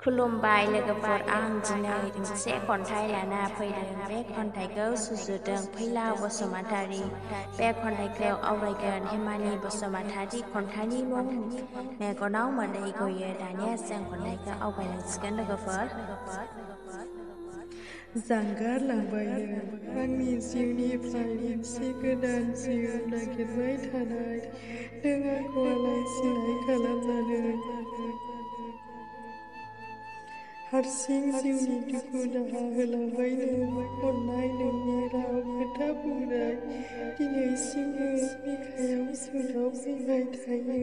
खुलुमबाय लोगोफोर आं दिनै मोनसे खन्थाइ लाना फैदों। बे खन्थाइखौ सुजुदों फैलाव बसुमतारी। बे खन्थाइखौ आवरायगोन हेमानि बसुमतारी। खन्थाइनि मुं मेगनाव मोदै गयो। दानिया जों खन्थाइखौ आवगायलांसिगोन लोगोफोर। जानगारलांबायनो आंनि जिउनिफ्राय मोनसे गोदान जिउ नागिरबाय थानाय नों आंखौ आलाय-सिलाय खालामनानै हारसिं जिउनि दुखु दाहा होलांबायनो अननाय नोंनि राव खोथा बुंनाय दिनैसिमबो बिखायाव सुनाव फैबाय थायो।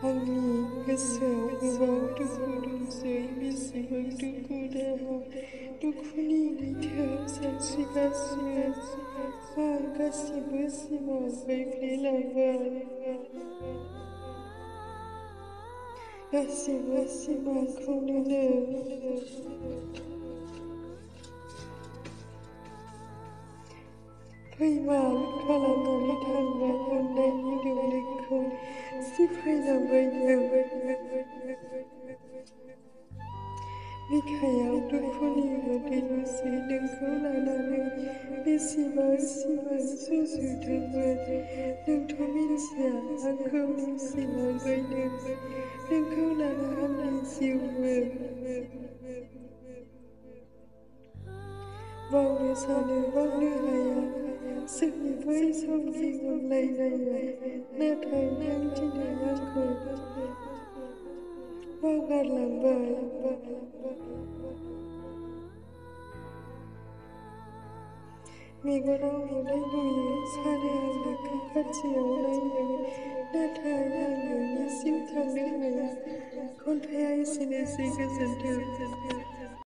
आंनि गोसोआव गोबां दुखु दंसै बेसेबां दुखु दाहा दुखुनि लैथोआव सानस्रिगासिनो आं गासिबो सिमां बायफ्लेलांबाय। गासिबो सिमांखौनो फैमाल खालामनानै थांबाय अननायनि दौलेंखौ सिफायलांबायनो बिखायाव दुखुनि मोदै लुसै नोंखौ लानानै बेसेबां सिमां सुजुदोंमोन नोंथ' मिथिया आंखौ नेवसिलांबायनो नोंखौ लाना आंनि जिउमोन बावनो सानो बावनो हाया जोंनि बै समनि अनलायनाया नाथाय नों दिनै आंखौ बावगारलांबाय। मेगनाव मोदै गयो सानो आं नोंखौ खाथियाव नायनो नाथाय आं नोंनिसिम थांनो हाया। खन्थाइया एसेनोसै गोजोन्थों।